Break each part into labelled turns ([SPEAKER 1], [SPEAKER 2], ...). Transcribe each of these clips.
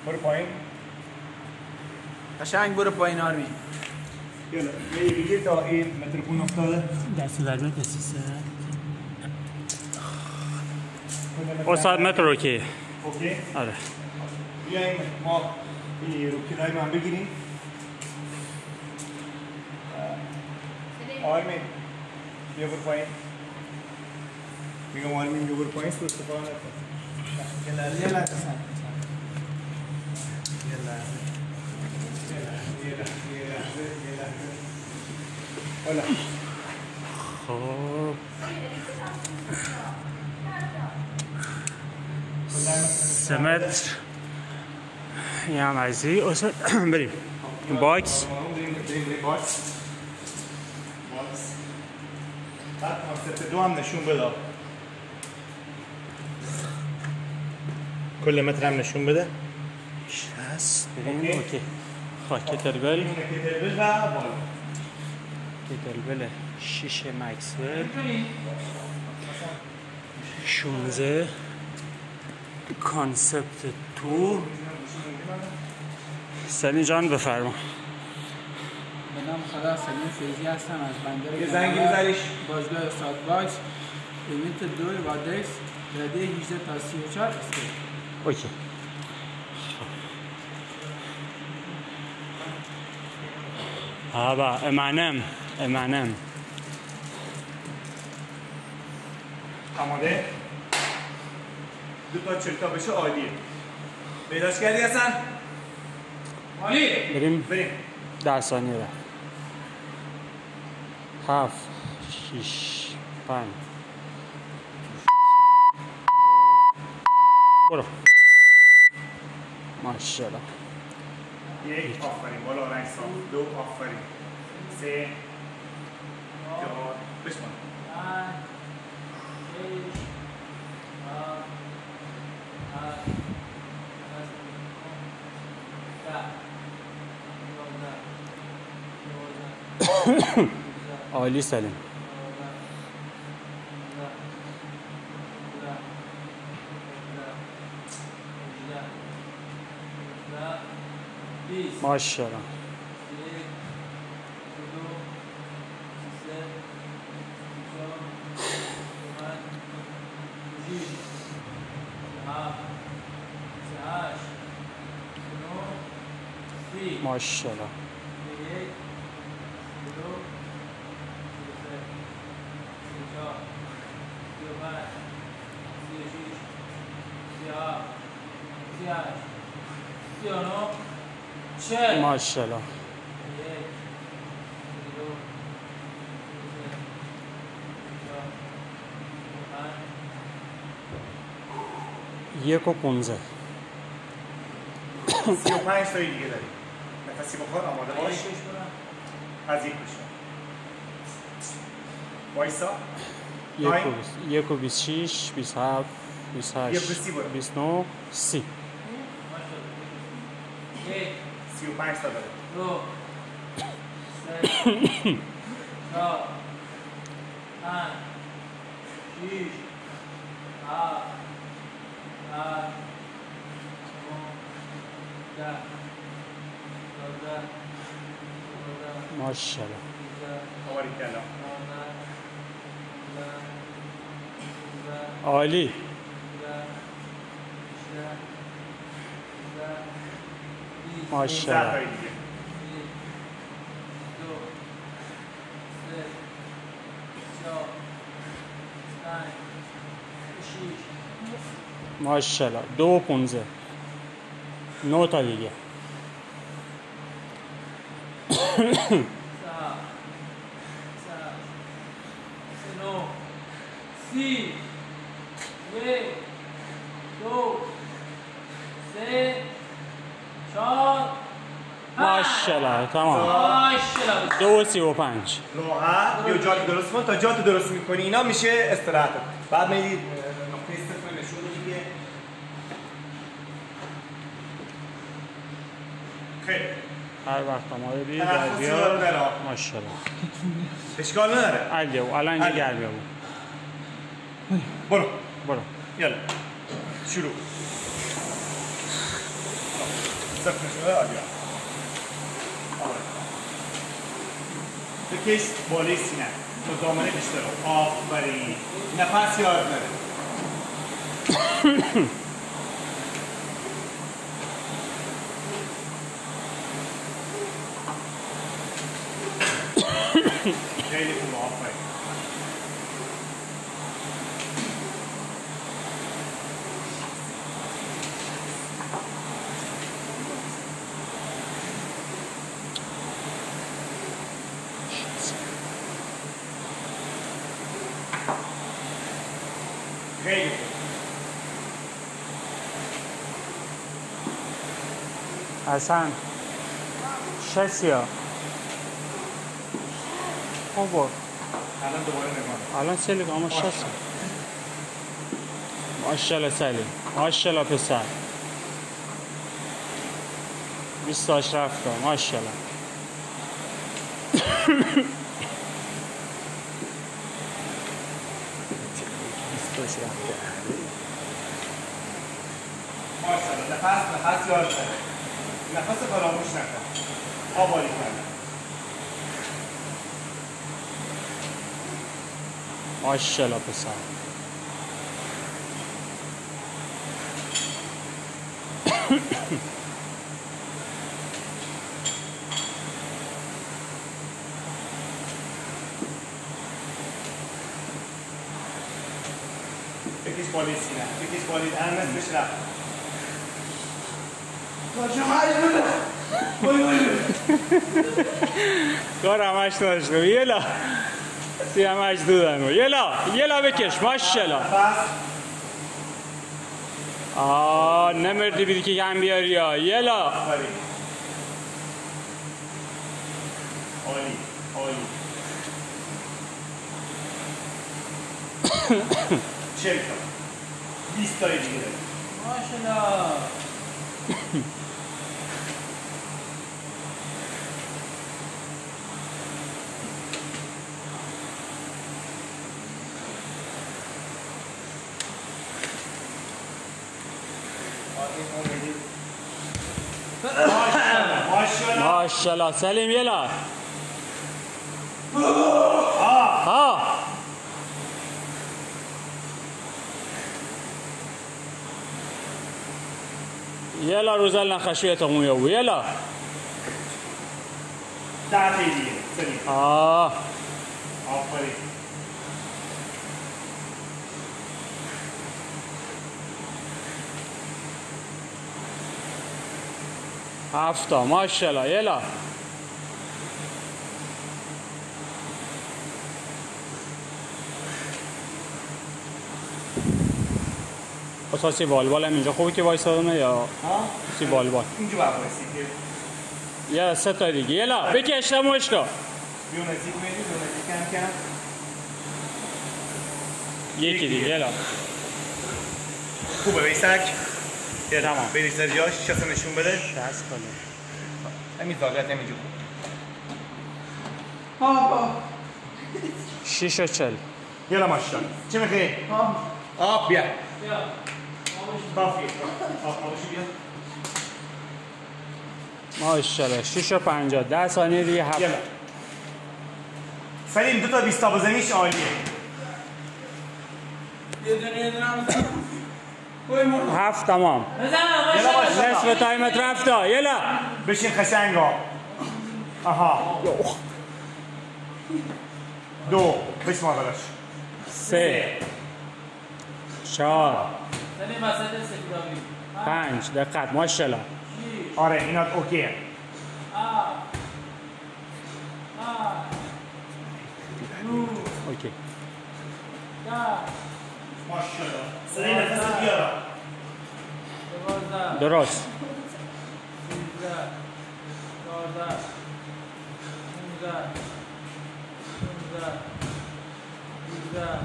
[SPEAKER 1] برو پایین.
[SPEAKER 2] قشنگ برو پایین آرمین.
[SPEAKER 1] یالا بگیر تا این مترکون افتاده.
[SPEAKER 3] دست برمی کسیسه
[SPEAKER 4] استاد متر اوکی.
[SPEAKER 1] اوکی؟
[SPEAKER 4] آره.
[SPEAKER 1] بیاییم ما این روکینای من بگیریم. آرمین بیا برو پایین. میگم آرمین بیا برو پایین سو استفاده نکن.
[SPEAKER 2] یه لحظه
[SPEAKER 1] یه لحظه. حالا
[SPEAKER 4] خب 3 متر این هم ازی استاد بریم باکس.
[SPEAKER 1] بعد کانسپت 2 هم نشون بده. کل متر هم نشون بده.
[SPEAKER 4] 60 بریم اوکی. خب کتربل
[SPEAKER 1] کتربل و بالا.
[SPEAKER 4] کتربل 6 مکسول 16 کانسپت 2. سلی جان بفرما.
[SPEAKER 2] به نام خدا سلیم فیضی هستم از بندر
[SPEAKER 1] یه زنگ می‌زنیش
[SPEAKER 2] بازگاه استاد باکس لیمیت 2 وادکس رده 18 تا 34 است.
[SPEAKER 4] اوکی. با امانم
[SPEAKER 1] آماده؟ 2 تا 40 تا بشه عالیه. پیداش کردی حسن؟ عالی. بریم
[SPEAKER 4] 10 ثانیه رفت. 7 6 5 برو. ماشاءالله.
[SPEAKER 1] 1 آفرین بالا رنگ صاف. 2 آفرین. 3 4 بشمار.
[SPEAKER 2] 5
[SPEAKER 4] عالی سلیم.
[SPEAKER 2] 20
[SPEAKER 4] ماشاءالله.
[SPEAKER 2] 30
[SPEAKER 4] ماشاءالله.
[SPEAKER 2] 40
[SPEAKER 4] ماشاءالله. 1 و 15
[SPEAKER 1] 35 تایی دیگه داریم. نفسی بخور آماده باش. از یک بشم وایسا.
[SPEAKER 4] 1 و 26 27 28 29 30
[SPEAKER 1] 35 تا داره.
[SPEAKER 2] 2 3 4 5 6 7 8 9 10
[SPEAKER 4] ماشاءالله.
[SPEAKER 1] باریکلا.
[SPEAKER 4] عالی. ماشاءالله. ماشاءالله. 2 و 15 9 تا دیگه. ماشاءالله تمام. 2 و 35
[SPEAKER 1] راحت بیا جات درست کن. تا جات درست میکنی اینا میشه استراحت. بعد میری نقطه صفر نشون میگه. خیلی
[SPEAKER 4] هر وقت آماده بی در بیار. ماشاءالله.
[SPEAKER 1] اشکال نداره.
[SPEAKER 4] علیه و الان اینجا گرمه بود.
[SPEAKER 1] برو
[SPEAKER 4] برو.
[SPEAKER 1] یالا شروع. صفر نشون بده. عالیه. بکش بالای سینه تا دامنه بیشتر رو. آفرین. نفس یاد نره. خیلی خوبه. آفرین. خیلی خوب.
[SPEAKER 4] حسن شسیا خوبه.
[SPEAKER 1] الان دوباره نگاه.
[SPEAKER 4] الان سلیم اما شسیا. ماشاءالله سلیم. ماشاءالله پسر. 20 تاش رفته. ماشاءالله.
[SPEAKER 1] ماشاءالله. نفس یاد نره. نفس فراموش نکن. آبالی کنه.
[SPEAKER 4] ماشاءالله پسر.
[SPEAKER 1] بکش بالای سینه. بکش بالای دهن بهش رفت.
[SPEAKER 4] کار همش داشتم. یلا سی همش دودن. یلا بکش. ماشاءالله. نمردی بیدی که کم بیاری یا. یلا
[SPEAKER 1] آفرین. عالی. عالی. 40 تا. 20 تای دیگه داریم.
[SPEAKER 2] ماشاءالله.
[SPEAKER 4] ماشاءالله سلیم. یلا يلا روزلنا خشيتهم ويوي يلا
[SPEAKER 1] 10 تا دیگه. سلیم. آفرین.
[SPEAKER 4] هفته ماشاءالله. يلا اساسی بالبال هم اینجا خوبه که وایسادمه یا سی بالبال
[SPEAKER 1] اینجا باید وایسی که
[SPEAKER 4] یا سه تا دیگه. یلا بکش تموش کن.
[SPEAKER 1] بیو نزدیک میدی. بیو نزدیک کم کم.
[SPEAKER 4] یکی دیگه. یلا
[SPEAKER 1] خوبه بیسک.
[SPEAKER 4] تمام.
[SPEAKER 1] بری سر جاش. شخص نشون بده.
[SPEAKER 4] دست کنه.
[SPEAKER 1] همین زاغیت همینجا خوب.
[SPEAKER 4] 6 و 40.
[SPEAKER 1] یلا ماشاءالله. چه میخوایی؟ آب بیا. کافیه. آبشو بیا.
[SPEAKER 4] ماشاءالله 6 و 50. 10 ثانیه دیگه. 7.
[SPEAKER 1] یلا. سلیم 2 تا 20 تا بزنیش عالیه.
[SPEAKER 2] یه دونه
[SPEAKER 4] 7 تمام.
[SPEAKER 1] یلا ماشاءالله.
[SPEAKER 4] نصف تایمت رفته. یلا
[SPEAKER 1] بشین قشنگ ها. آها. 2 بشمار براش.
[SPEAKER 4] 3 4
[SPEAKER 2] سلیم وسط سکیداوی
[SPEAKER 4] 5. دقت ماشاءالله.
[SPEAKER 1] آره اینا اوکیه.
[SPEAKER 4] اوکی.
[SPEAKER 1] ماشاءالله. سلیم نفس بیارا.
[SPEAKER 2] 12
[SPEAKER 4] درست.
[SPEAKER 2] 13 14 15 16 17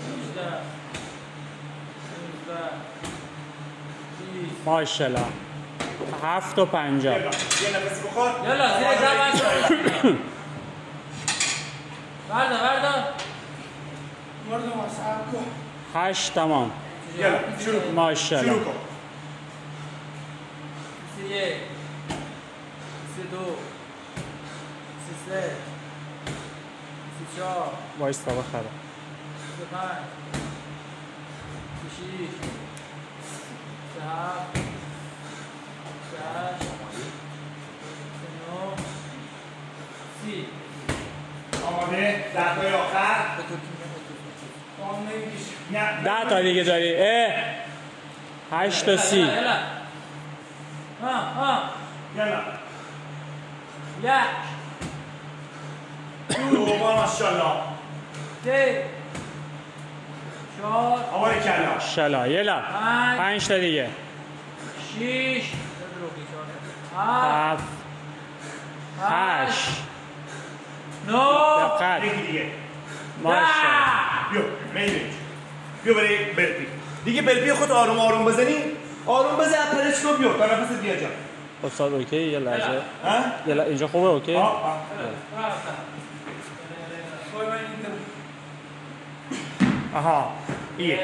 [SPEAKER 2] 18 19 20
[SPEAKER 4] ماشاءالله 7 و 50.
[SPEAKER 1] یه نفسی بخور.
[SPEAKER 2] یلا زیر زبر بردا
[SPEAKER 4] 8 تمام.
[SPEAKER 1] یلا شروع کن.
[SPEAKER 4] ماشاءالله.
[SPEAKER 1] شروع کن.
[SPEAKER 2] 31 32 33 34
[SPEAKER 4] وایستا بخره
[SPEAKER 2] 35 36 37 38 39 30
[SPEAKER 1] آماده 10 تای آخر
[SPEAKER 2] به تو کی
[SPEAKER 1] نه
[SPEAKER 4] 10 تا دیگه داری 8 تا 30
[SPEAKER 2] يلا ها
[SPEAKER 1] یلا
[SPEAKER 2] يا
[SPEAKER 1] دوبار ماشاءالله
[SPEAKER 2] سه چهار
[SPEAKER 1] آوار کلا
[SPEAKER 4] شلا یلا 5 تا دیگه
[SPEAKER 2] شیش هفت
[SPEAKER 4] 7 8
[SPEAKER 2] نو
[SPEAKER 4] دقت
[SPEAKER 1] یکی دیگه
[SPEAKER 4] ماشاءالله
[SPEAKER 1] بیا میدونی بیا برای بلپی دیگه بلپی خود آروم آروم بزنی آروم بزن پرش کن بیا تا نفست بیا جا
[SPEAKER 4] استاد اوکی یه لحظه
[SPEAKER 1] ها
[SPEAKER 4] یلا اینجا خوبه اوکی
[SPEAKER 1] آها یک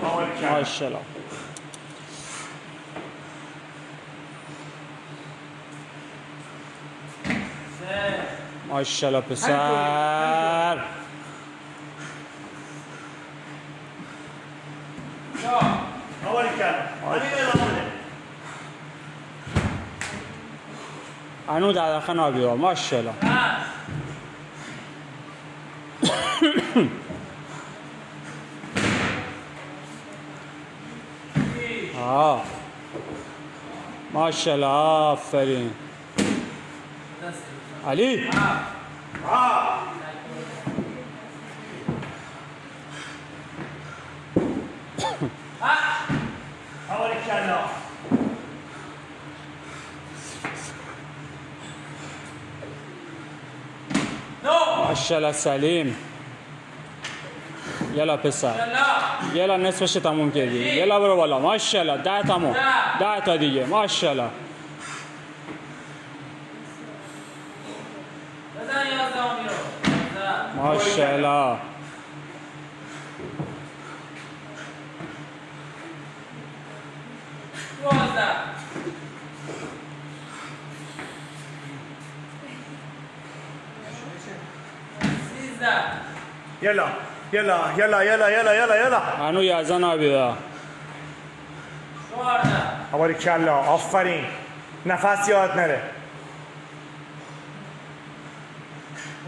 [SPEAKER 1] آوار کلا
[SPEAKER 4] ماشاءالله ماشاءالله پسر
[SPEAKER 1] آوار کلا همین ادامه بده
[SPEAKER 4] انو در داخل نابیوار ماشاءالله ماشاءالله آفرین علی
[SPEAKER 1] آوار کلا
[SPEAKER 4] ماشاءالله سلیم یلا پسر یلا نصفش تموم کردی یلا برو بالا ماشاءالله 10 تموم 10 تا دیگه ماشاءالله
[SPEAKER 2] بزن 11 میرو
[SPEAKER 4] ماشاءالله
[SPEAKER 1] یلا یلا یلا یلا یلا یلا یلا
[SPEAKER 4] انو 11 نابیوار
[SPEAKER 1] آوار کلا آفرین نفس یاد نره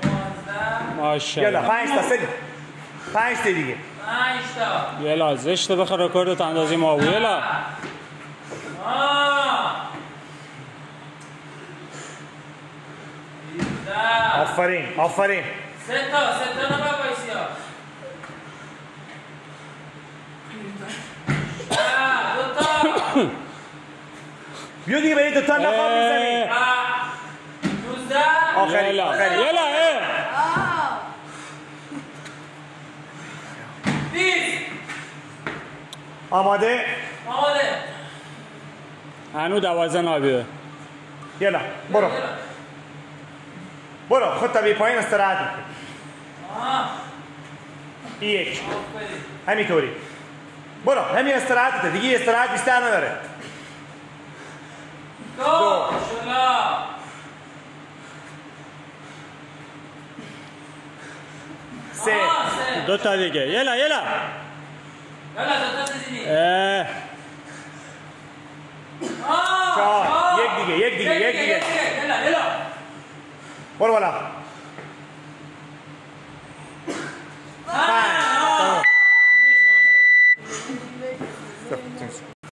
[SPEAKER 1] یلا
[SPEAKER 4] ماشاءالله
[SPEAKER 1] 5 تا 5 تا دیگه
[SPEAKER 4] یلا زشت بخیر رکوردت اندازی ما بود یلا
[SPEAKER 1] آفرین آفرین
[SPEAKER 2] سه تا نبا بایسی ها دو تا
[SPEAKER 1] بیا دیگه برای دوتا نخواب میزنی
[SPEAKER 2] 12
[SPEAKER 1] آخری
[SPEAKER 4] یلا
[SPEAKER 1] آخری
[SPEAKER 4] یلا
[SPEAKER 2] 20
[SPEAKER 1] آماده
[SPEAKER 4] انو 12 نابیوار
[SPEAKER 1] یلا برو برو خود تا بی پایین استراحت کن. یک همینطوری برو همین استراحتته دیگه استراحت بیشتر نداره
[SPEAKER 2] دو
[SPEAKER 1] سه
[SPEAKER 4] 2 تا دیگه یلا یلا
[SPEAKER 2] دو تا زیدی
[SPEAKER 1] چهار یک دیگه
[SPEAKER 2] یلا
[SPEAKER 1] برو بالا